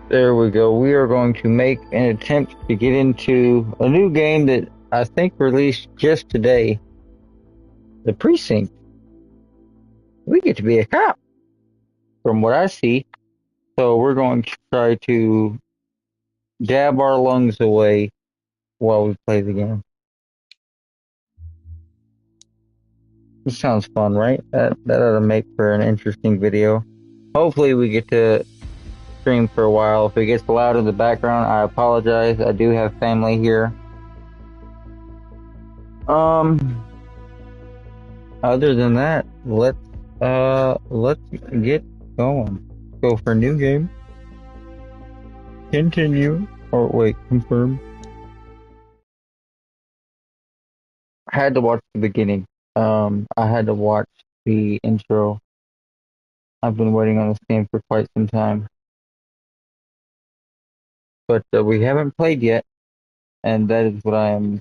There we go. We are going to make an attempt to get into a new game that I think released just today. The Precinct. We get to be a cop, from what I see. So we're going to try to dab our lungs away while we play the game. This sounds fun, right? That ought to make for an interesting video. Hopefully we get to stream for a while. If it gets loud in the background, I apologize. I do have family here. Other than that, let's get going. Go for new game. Continue. Or wait, confirm. I had to watch the beginning. I had to watch the intro. I've been waiting on this game for quite some time, but we haven't played yet, and that is what I am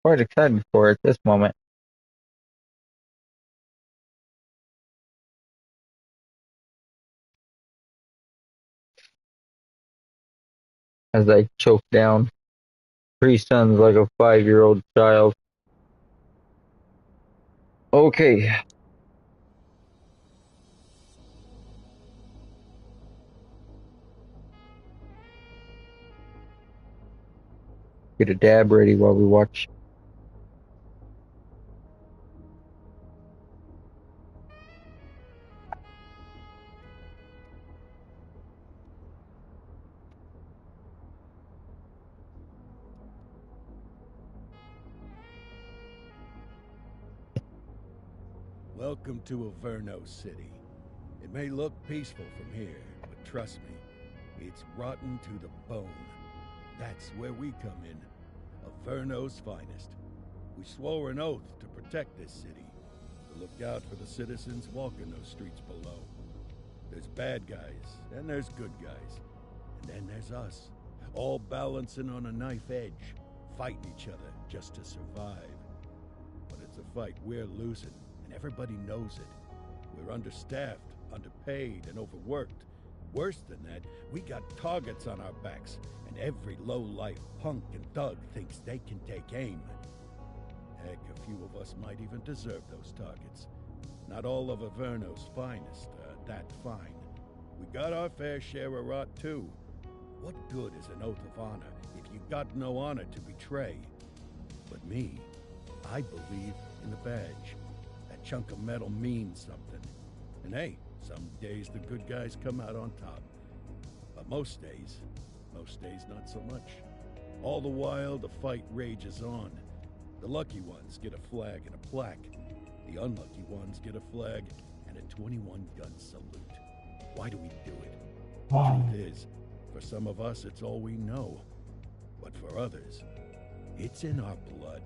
quite excited for at this moment. As I choke down three sons like a 5-year-old child. Okay. Get a dab ready while we watch. Welcome to Averno City. It may look peaceful from here, but trust me, it's rotten to the bone. That's where we come in. Averno's finest. We swore an oath to protect this city, to look out for the citizens walking those streets below. There's bad guys, and there's good guys. And then there's us, all balancing on a knife edge, fighting each other just to survive. But it's a fight we're losing, and everybody knows it. We're understaffed, underpaid, and overworked. Worse than that, we got targets on our backs, and every low-life punk and thug thinks they can take aim. Heck, a few of us might even deserve those targets. Not all of Averno's finest are that fine. We got our fair share of rot, too. What good is an oath of honor if you got no honor to betray? But me, I believe in the badge. That chunk of metal means something. And hey, some days the good guys come out on top. But most days not so much. All the while, the fight rages on. The lucky ones get a flag and a plaque. The unlucky ones get a flag and a 21-gun salute. Why do we do it? Truth is, for some of us, it's all we know. But for others, it's in our blood.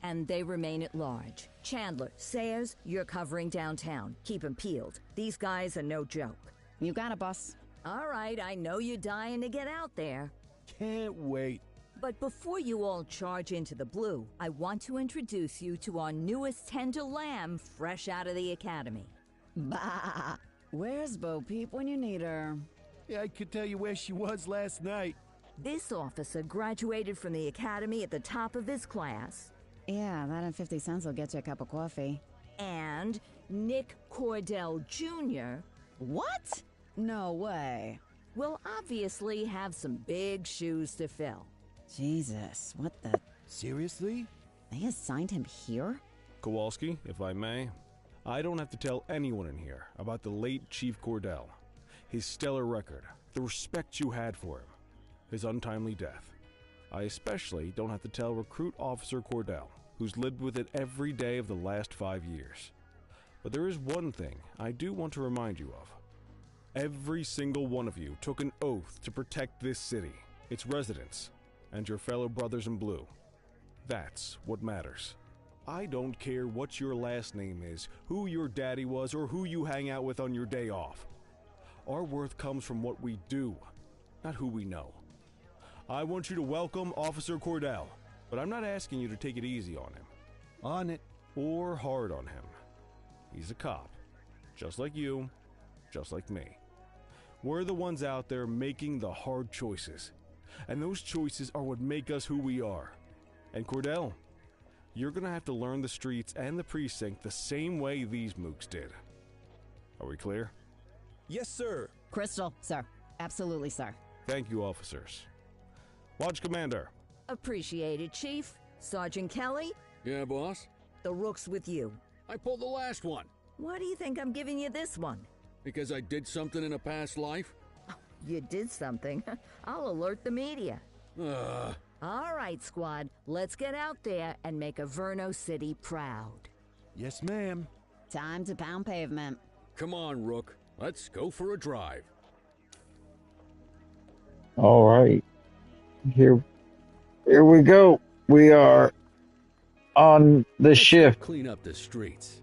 And they remain at large. Chandler, Sayers, you're covering downtown. Keep 'em peeled. These guys are no joke. You got it, boss. All right, I know you're dying to get out there. Can't wait. But before you all charge into the blue, I want to introduce you to our newest tender lamb fresh out of the academy. Bah! Where's Bo Peep when you need her? Yeah, I could tell you where she was last night. This officer graduated from the academy at the top of his class. Yeah, that and 50 cents will get you a cup of coffee. And Nick Cordell Jr. What? No way. will obviously have some big shoes to fill. Jesus, what the... Seriously? They assigned him here? Kowalski, if I may, I don't have to tell anyone in here about the late Chief Cordell, his stellar record, the respect you had for him, his untimely death. I especially don't have to tell Recruit Officer Cordell, who's lived with it every day of the last 5 years. But there is one thing I do want to remind you of. Every single one of you took an oath to protect this city, its residents, and your fellow brothers in blue. That's what matters. I don't care what your last name is, who your daddy was, or who you hang out with on your day off. Our worth comes from what we do, not who we know. I want you to welcome Officer Cordell, but I'm not asking you to take it easy on him. On it. Or hard on him. He's a cop. Just like you, just like me. We're the ones out there making the hard choices. And those choices are what make us who we are. And Cordell, you're gonna have to learn the streets and the precinct the same way these mooks did. Are we clear? Yes, sir. Crystal, sir. Absolutely, sir. Thank you, officers. Lodge Commander. Appreciated, Chief. Sergeant Kelly, Yeah, boss? the rook's with you. I pulled the last one. Why do you think I'm giving you this one? Because I did something in a past life? You did something. I'll alert the media. All right, squad. Let's get out there and make Averno City proud. Yes, ma'am. Time to pound pavement. Come on, Rook. Let's go for a drive. All right. Here we go. We are on the shift. Clean up the streets.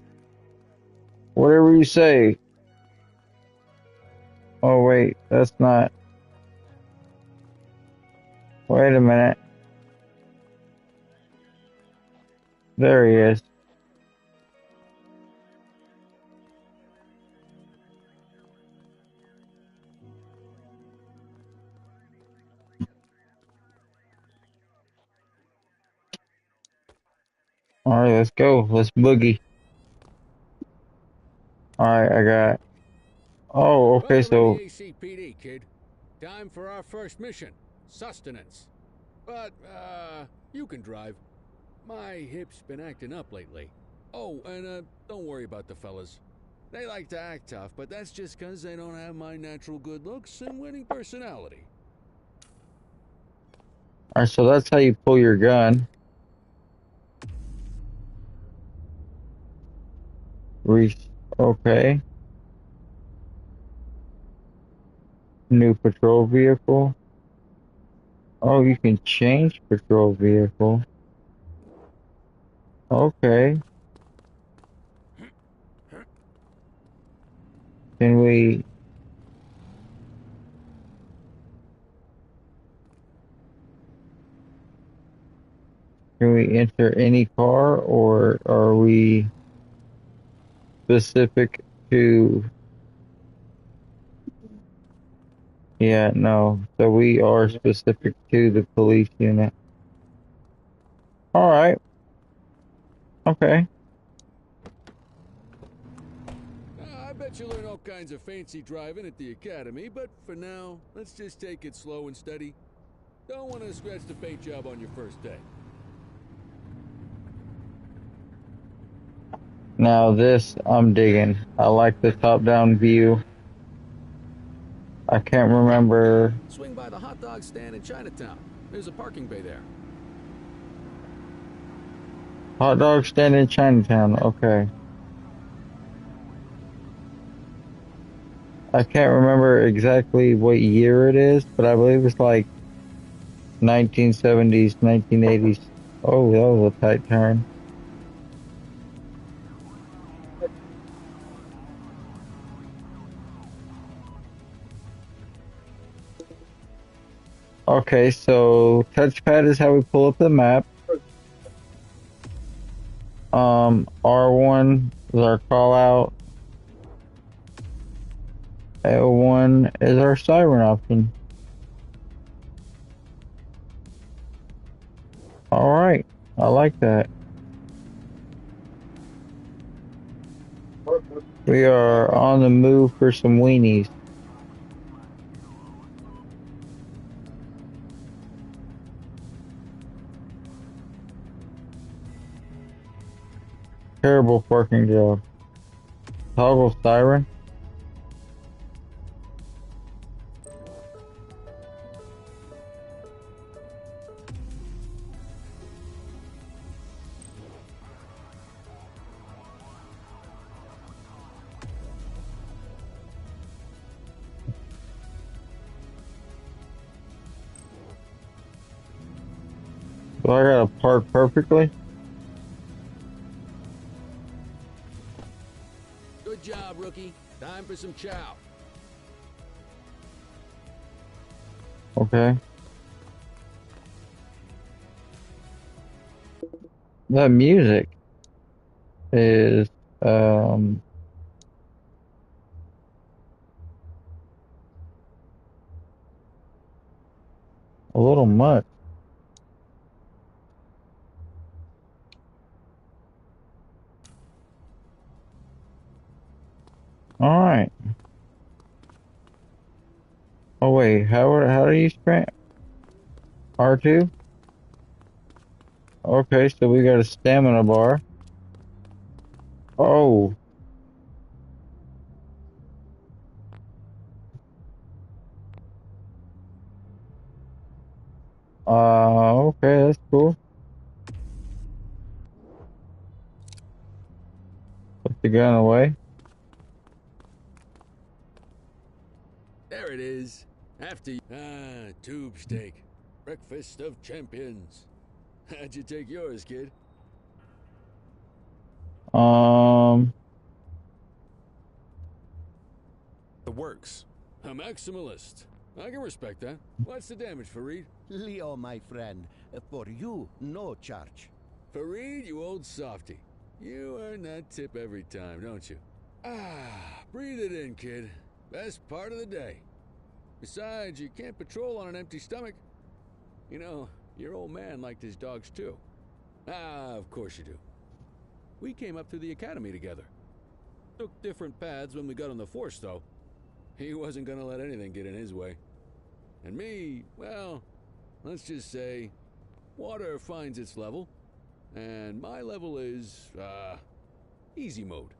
Whatever you say. Oh, wait. That's not. Wait a minute. There he is. All right, let's go. Let's boogie. All right, I got. Oh, okay. So Welcome to the ACPD, kid. Time for our first mission. Sustenance. But, you can drive. My hip's been acting up lately. Oh, and, don't worry about the fellas. They like to act tough, but that's just 'cause they don't have my natural good looks and winning personality. all right, so that's how you pull your gun. Okay. New patrol vehicle. Oh, you can change patrol vehicle. Okay. Can we enter any car, or are we specific to? Yeah, no. So we are specific to the police unit. All right. Okay. I bet you learn all kinds of fancy driving at the academy, but for now, let's just take it slow and steady. Don't want to scratch the paint job on your first day. Now this I'm digging. I like the top-down view. I can't remember. Swing by the hot dog stand in Chinatown. There's a parking bay there. Hot dog stand in Chinatown. Okay. I can't remember exactly what year it is, but I believe it's like 1970s, 1980s. Oh, that was a tight turn. Okay, so touchpad is how we pull up the map. R1 is our call out. L1 is our siren option. Alright, I like that. We are on the move for some weenies. Terrible parking job. Toggle siren. Do I gotta park perfectly? Good job, rookie. Time for some chow. Okay. the music is um a little much. All right. Oh wait, how do you sprint? R2? Okay, so we got a stamina bar. Oh. Okay, that's cool. Put the gun away. There it is. After tube steak. Breakfast of champions. How'd you take yours, kid? Um, The works. A maximalist. I can respect that. What's the damage, Fareed? Leo, my friend, for you, no charge. Fareed, you old softy. You earn that tip every time, don't you? Breathe it in, kid. Best part of the day. Besides, you can't patrol on an empty stomach. You know, your old man liked his dogs too. Of course you do. We came up through the academy together. Took different paths when we got on the force, though. He wasn't gonna let anything get in his way. And me, well, let's just say, water finds its level. And my level is, easy mode.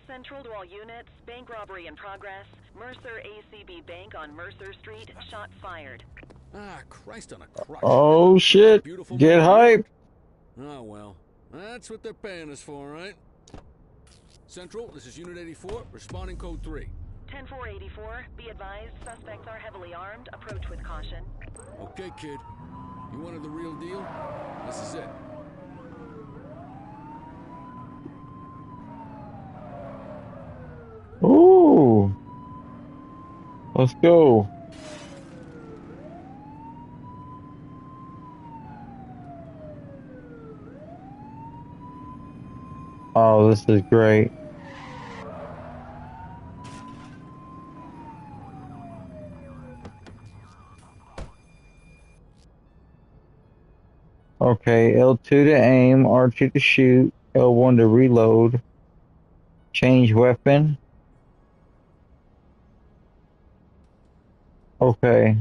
Central to all units, bank robbery in progress. Mercer ACB Bank on Mercer Street, shot fired. Christ on a crutch. oh shit. Beautiful Get morning. hype. Oh, well. That's what they're paying us for, right? Central, this is Unit 84, responding code 3. 10-484, be advised, suspects are heavily armed. Approach with caution. Okay, kid. You wanted the real deal? This is it. Ooh. Let's go. Oh, this is great. Okay, L2 to aim, R2 to shoot, L1 to reload, change weapon. Okay.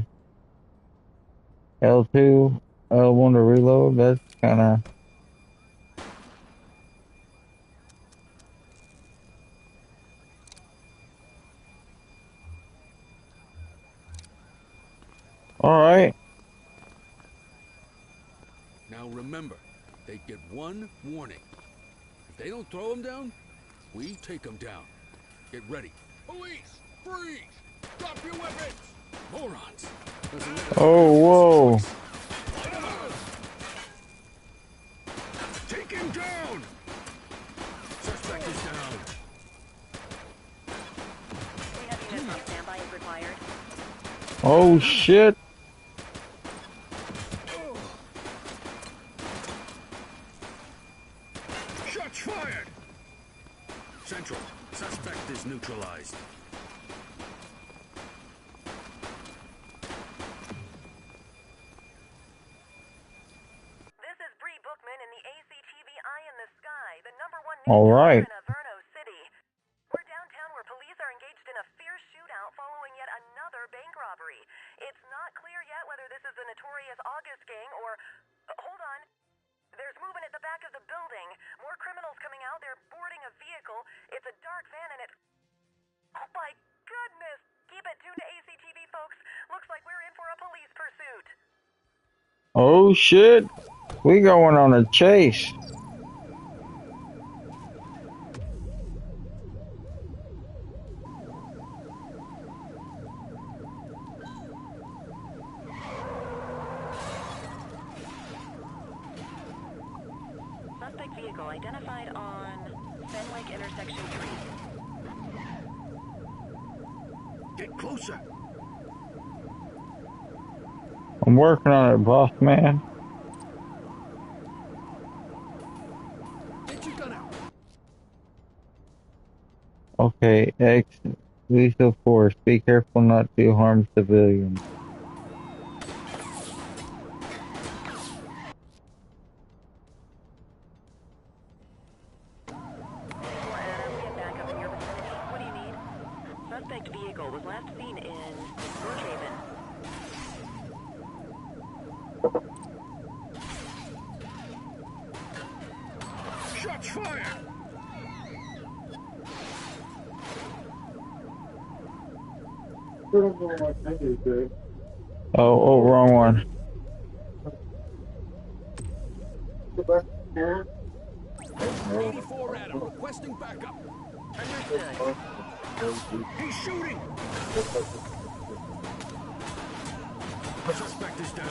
L2, L1 to reload, that's kinda... Alright. Now remember, they get one warning. If they don't throw them down, we take them down. Get ready. Police! Freeze! Drop your weapons! Morons! Oh, whoa. Take him down! Suspect is down. We have units on standby if required. Oh, shit. Shots fired! Central, suspect is neutralized. This is Bree Bookman in the ACTV Eye in the Sky, the #1 All news right. in Averno City. We're downtown where police are engaged in a fierce shootout following yet another bank robbery. It's not clear yet whether this is the notorious August gang or... hold on. There's movement at the back of the building. More criminals coming out. They're boarding a vehicle. It's a dark van and it... oh my goodness! Keep it tuned to ACTV, folks. Looks like we're in for a police pursuit. Oh, shit. We going on a chase. Suspect vehicle identified on Fenwick Intersection 3. Get closer! I'm working on it, boss man. Get your gun out. Okay, X, lethal force. Be careful not to harm civilians. What do you need? Suspect vehicle was last seen in Brookhaven. Shots fired. Oh, wrong one. 84 Adam, requesting backup. Understood. He's shooting. Suspect is down.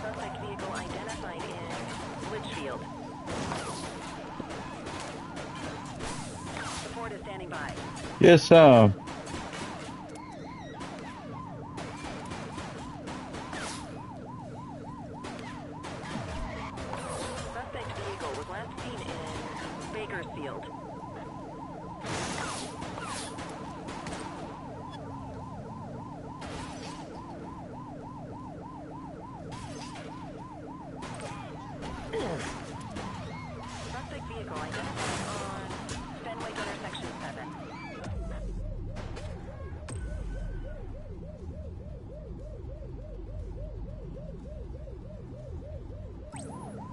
Suspect vehicle identified in Litchfield. Support is standing by. Yes, Suspect vehicle was last seen in Bakersfield. Suspect vehicle identified on Fenwick intersection 7.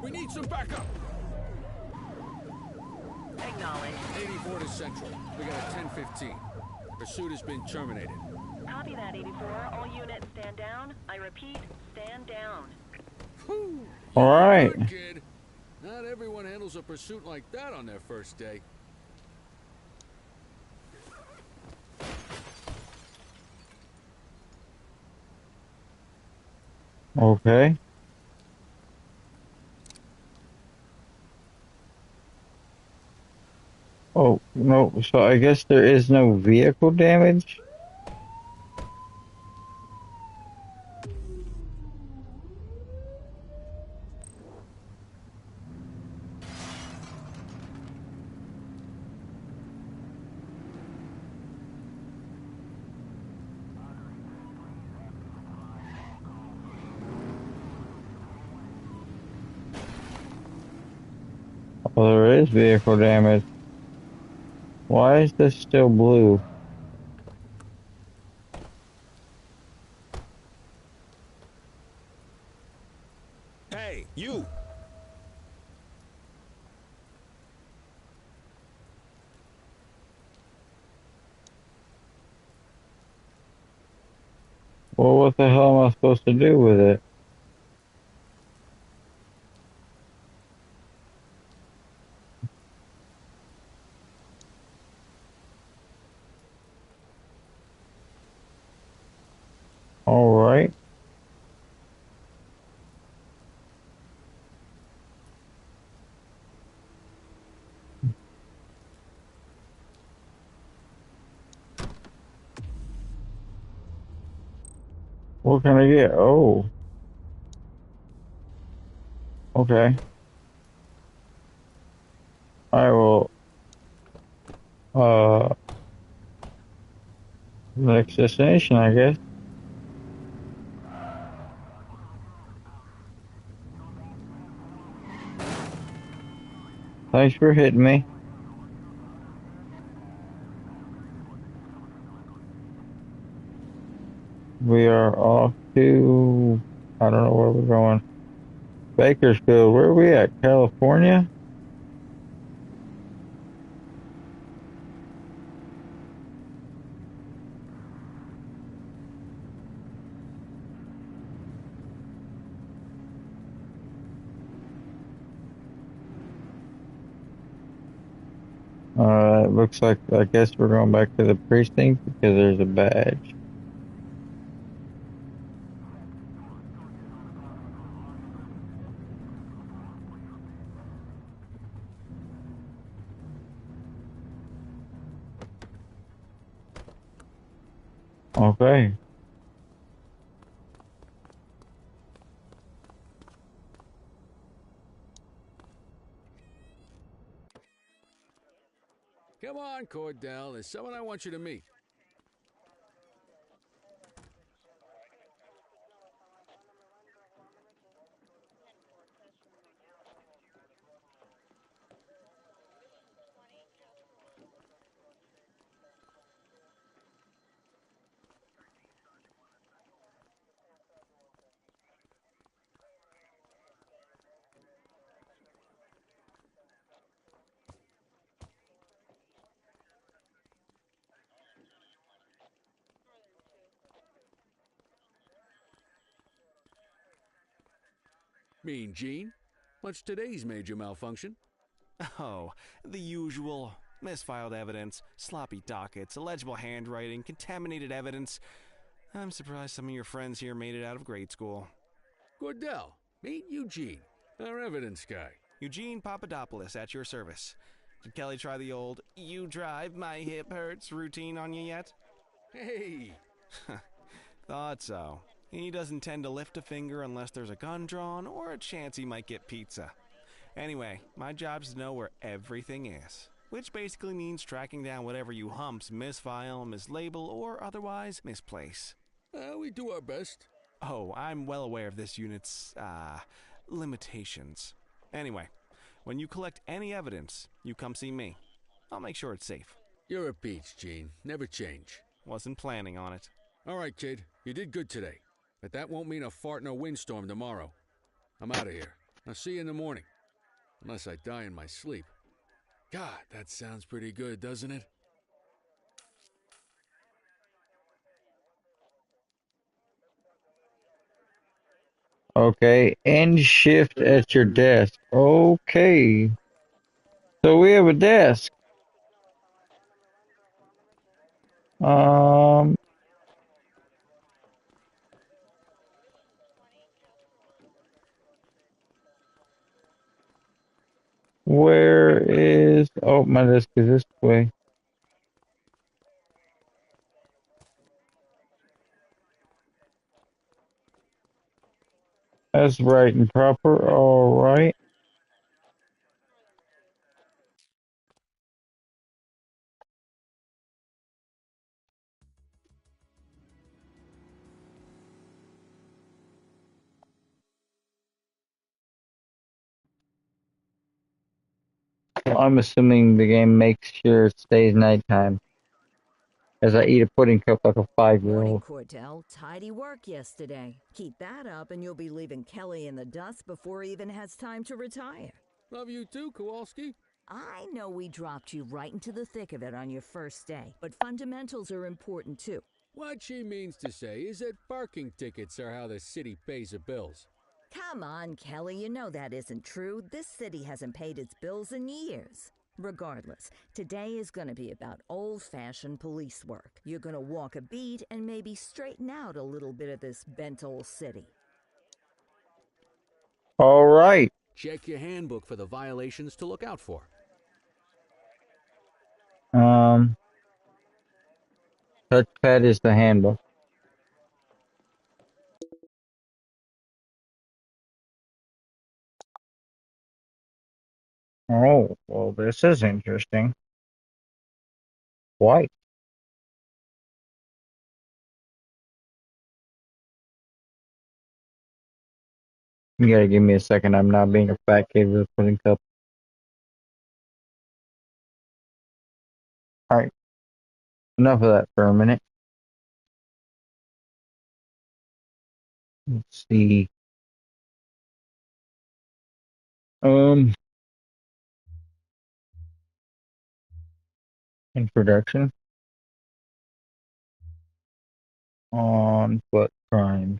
We need some backup. Acknowledged. 84 to Central. We got a 1015. Pursuit has been terminated. Copy that, 84. All units stand down. I repeat, stand down. Whew. all right. Good kid. Not everyone handles a pursuit like that on their first day. Okay. Oh, no, so I guess there is no vehicle damage? Oh, there is vehicle damage. Why is this still blue? Hey, you! Well, what the hell am I supposed to do with it? All right. What can I get? Oh, okay. I will, uh, next destination, I guess. Thanks for hitting me. We are off to, I don't know where we're going. Bakersfield. Where are we at? California? It looks like, I guess we're going back to the precinct because there's a badge. Okay. Cordell. There's someone I want you to meet. Mean Gene? What's today's major malfunction? Oh, the usual. Misfiled evidence, sloppy dockets, illegible handwriting, contaminated evidence. I'm surprised some of your friends here made it out of grade school. Cordell, meet Eugene, our evidence guy. Eugene Papadopoulos at your service. Did Kelly try the old, "you drive, my hip hurts" routine on you yet? Hey! Thought so. He doesn't tend to lift a finger unless there's a gun drawn or a chance he might get pizza. Anyway, my job's to know where everything is, which basically means tracking down whatever you humps misfile, mislabel, or otherwise misplace. We do our best. Oh, I'm well aware of this unit's, limitations. Anyway, when you collect any evidence, you come see me. I'll make sure it's safe. You're a peach, Gene. Never change. Wasn't planning on it. All right, kid. You did good today. But that won't mean a fart in a windstorm tomorrow. I'm out of here. I'll see you in the morning. Unless I die in my sleep. God, that sounds pretty good, doesn't it? Okay, end shift at your desk. Okay. So we have a desk. Um, where is, oh, my desk is this way. That's right and proper. All right. I'm assuming the game makes sure it stays nighttime as I eat a pudding cup like a Morning, 5-year-old. Cordell. Tidy work yesterday. Keep that up and you'll be leaving Kelly in the dust before he even has time to retire. Love you too, Kowalski. I know we dropped you right into the thick of it on your first day, but fundamentals are important too. What she means to say is that parking tickets are how the city pays the bills. Come on, Kelly, you know that isn't true. This city hasn't paid its bills in years. Regardless, today is going to be about old-fashioned police work. You're going to walk a beat and maybe straighten out a little bit of this bent old city. All right. Check your handbook for the violations to look out for. Touchpad is the handbook. Oh, well, this is interesting. White. You gotta give me a second. I'm not being a fat kid with a pudding cup. All right. Enough of that for a minute. Let's see. Um, Introduction on what crime?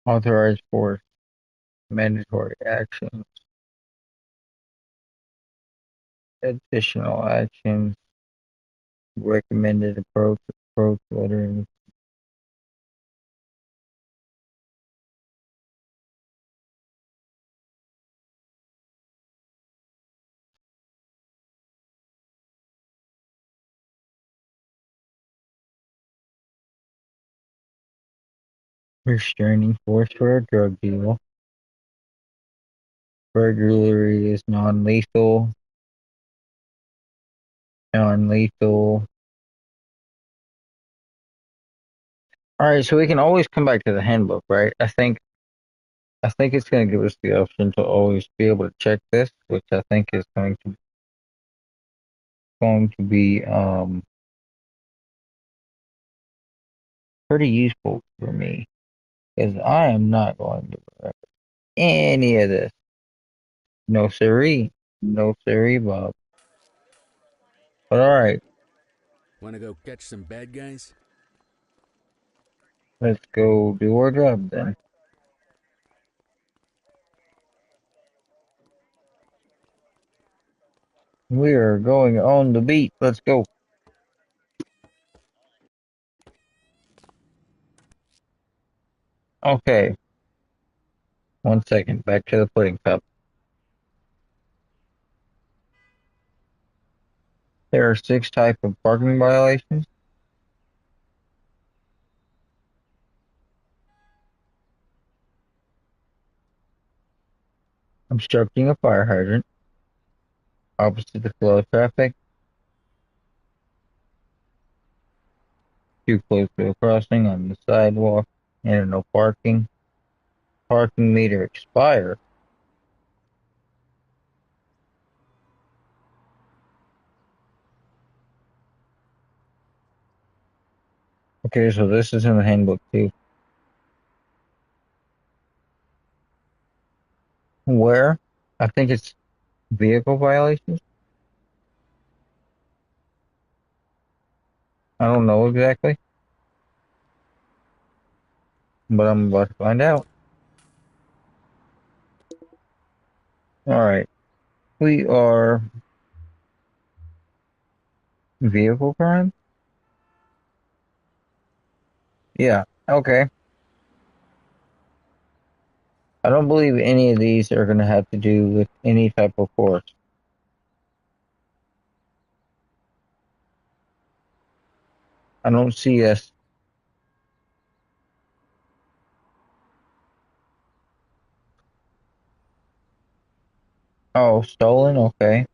Authorized force. Mandatory actions. Additional actions. Recommended approach lettering. Restraining force for a drug deal. Burglary is non-lethal. Non-lethal. Alright, so we can always come back to the handbook, right? I think it's going to give us the option to always be able to check this, which I think is going to be pretty useful for me, because I am not going to remember any of this. No siree, no siree, Bob. But all right, Wanna go catch some bad guys? let's go do our job then. We are going on the beat. Let's go. Okay, 1 second. Back to the pudding cup. There are 6 types of parking violations. Obstructing a fire hydrant, opposite the flow of traffic, too close to a crossing on the sidewalk, and no parking. Parking meter expired. Okay, so this is in the handbook too. Where? I think it's vehicle violations. I don't know exactly, but I'm about to find out. All right, we are vehicle crime. Yeah, okay. I don't believe any of these are going to have to do with any type of force. I don't see us. Oh, stolen. Okay.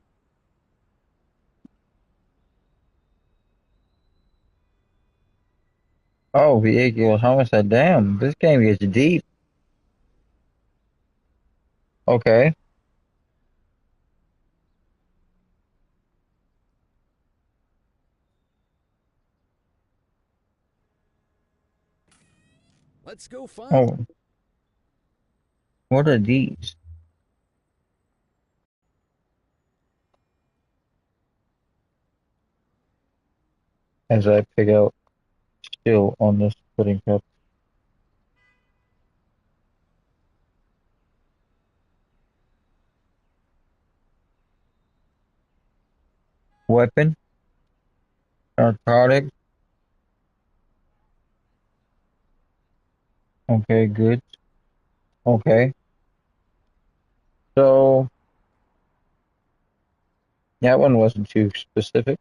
Oh, vehicle homicide. Damn, this game gets deep. Okay. Let's go find. Oh, what are these? As I pick out still on this pudding cup. Weapon, narcotic. Okay, good. Okay. So that one wasn't too specific.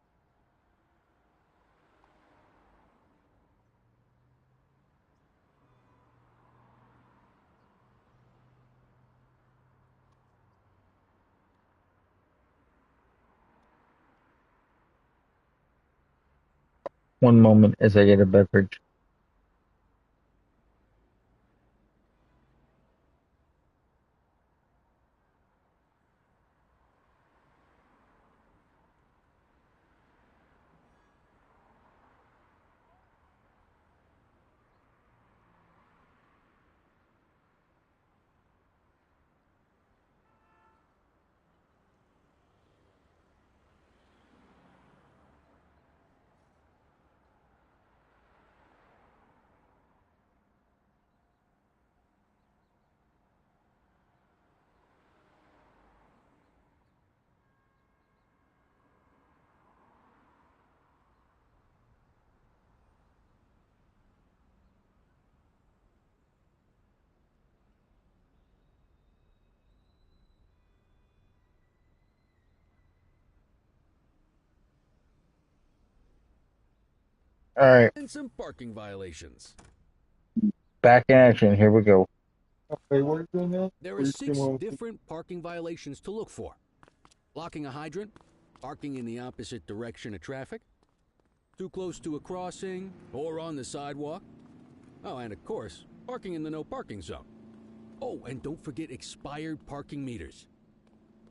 One moment as I get a beverage. All right, And some parking violations. back in action. Here we go. Wait, what are you doing now? There What are you 6 doing? different parking violations to look for. Blocking a hydrant, parking in the opposite direction of traffic, too close to a crossing, or on the sidewalk. Oh, and of course, parking in the no parking zone. Oh, and don't forget expired parking meters.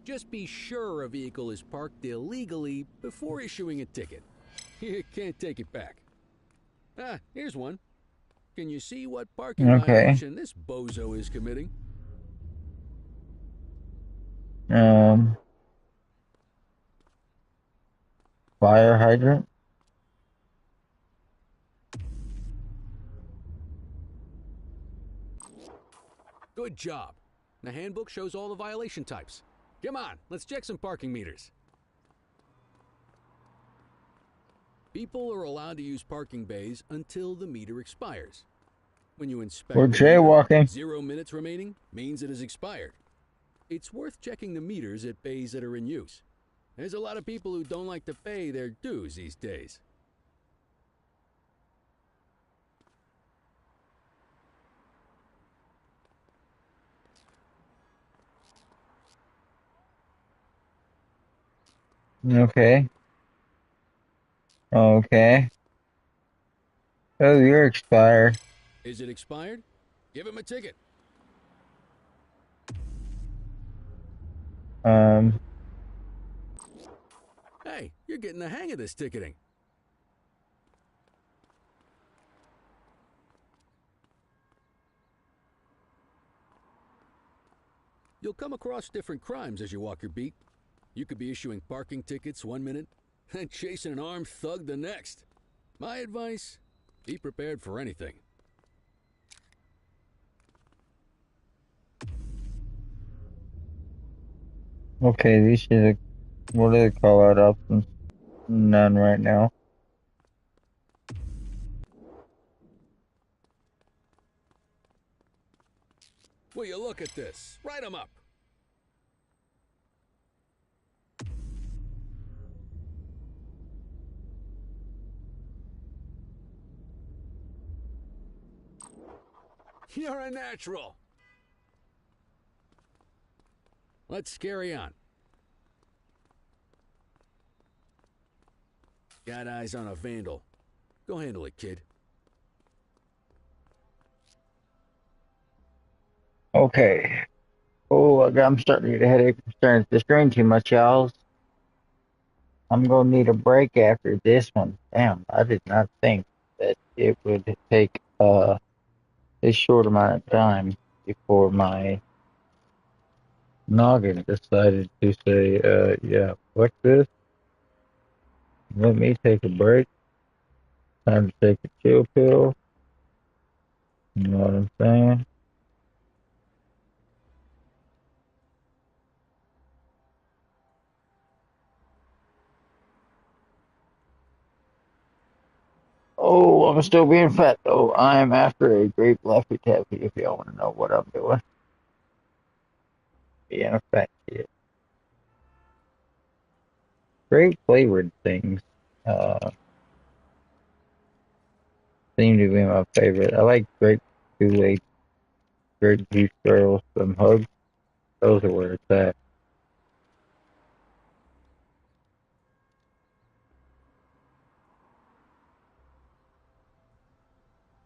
Just be sure a vehicle is parked illegally before issuing a ticket. You can't take it back. Ah, here's one. Can you see what parking Okay. violation this bozo is committing? Fire hydrant. Good job. The handbook shows all the violation types. Come on, let's check some parking meters. People are allowed to use parking bays until the meter expires. When you inspect We're the meter, jaywalking. 0 minutes remaining means it has expired. It's worth checking the meters at bays that are in use. There's a lot of people who don't like to pay their dues these days. Okay. Okay. Oh, you're expired. Is it expired? Give him a ticket. Hey, you're getting the hang of this ticketing. You'll come across different crimes as you walk your beat. You could be issuing parking tickets 1 minute and chasing an armed thug the next. My advice, be prepared for anything. Okay, these are what do they call out options? None right now. Will you look at this? Write 'em up. You're a natural. Let's carry on. Got eyes on a vandal. Go handle it, kid. Okay. Oh, I'm starting to get a headache from staring at the screen too much, y'all. I'm gonna need a break after this one. Damn, I did not think that it would take this short amount of time before my noggin decided to say, yeah, fuck this. Let me take a break. Time to take a chill pill. You know what I'm saying? Oh, I'm still being fat though. I am after a grape Laffy Taffy if y'all want to know what I'm doing. Being a fat kid. Grape flavored things seem to be my favorite. I like grape Kool-Aid, grape juice girls, some hugs. Those are where it's at.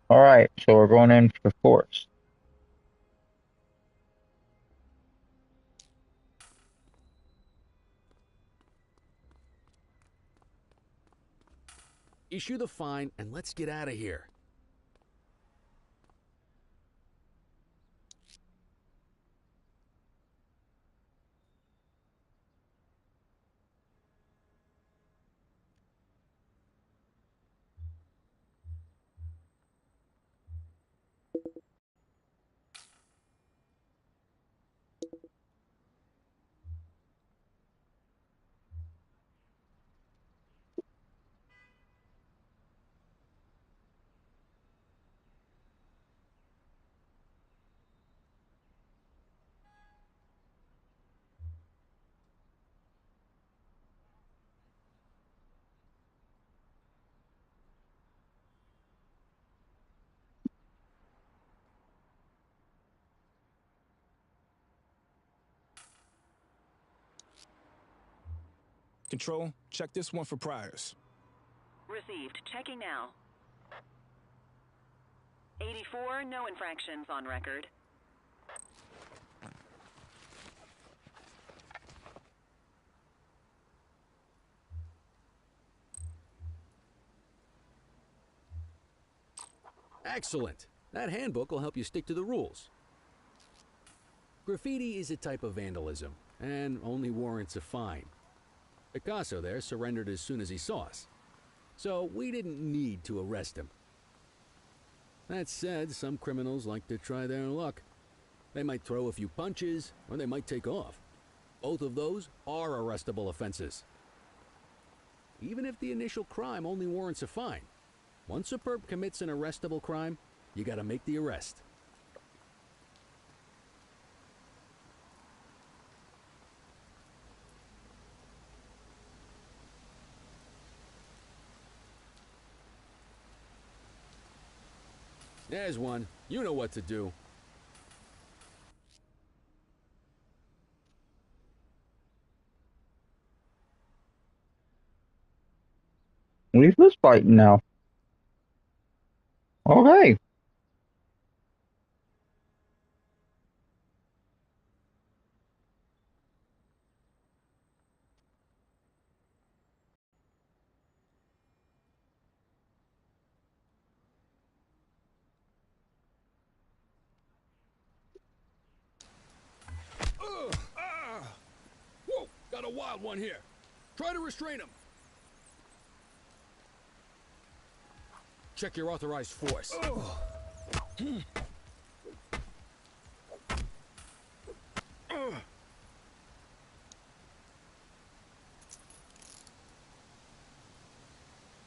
All right, so we're going in for force. Issue the fine and let's get out of here. Control, check this one for priors. Received. Checking now. 84, no infractions on record. Excellent. That handbook will help you stick to the rules. Graffiti is a type of vandalism, and only warrants a fine. Picasso there surrendered as soon as he saw us, so we didn't need to arrest him. That said, some criminals like to try their luck. They might throw a few punches, or they might take off. Both of those are arrestable offenses. Even if the initial crime only warrants a fine, once a perp commits an arrestable crime, you gotta make the arrest. There's one. You know what to do. Leave this fighting now. Okay. Whoa! Got a wild one here. Try to restrain him. Check your authorized force.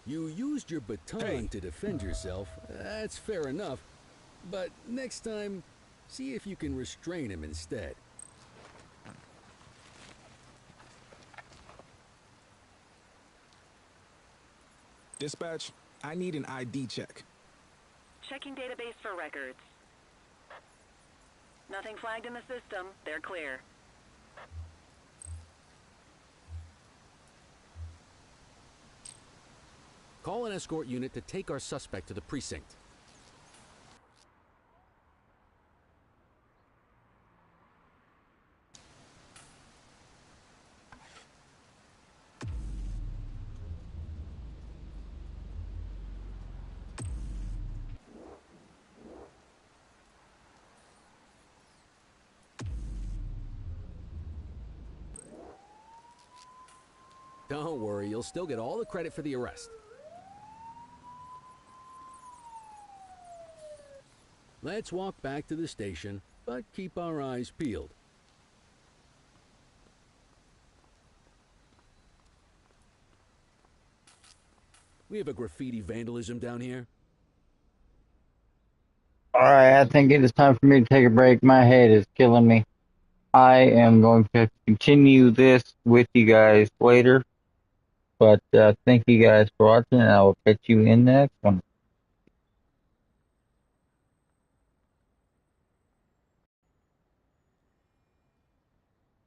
You used your baton to defend yourself. That's fair enough. But next time, see if you can restrain him instead. Dispatch, I need an ID check. Checking database for records. Nothing flagged in the system. They're clear. Call an escort unit to take our suspect to the precinct. Don't worry, you'll still get all the credit for the arrest. Let's walk back to the station, but keep our eyes peeled. We have a graffiti vandalism down here. Alright, I think it is time for me to take a break. My head is killing me. I am going to continue this with you guys later. But thank you guys for watching, and I will catch you in the next one.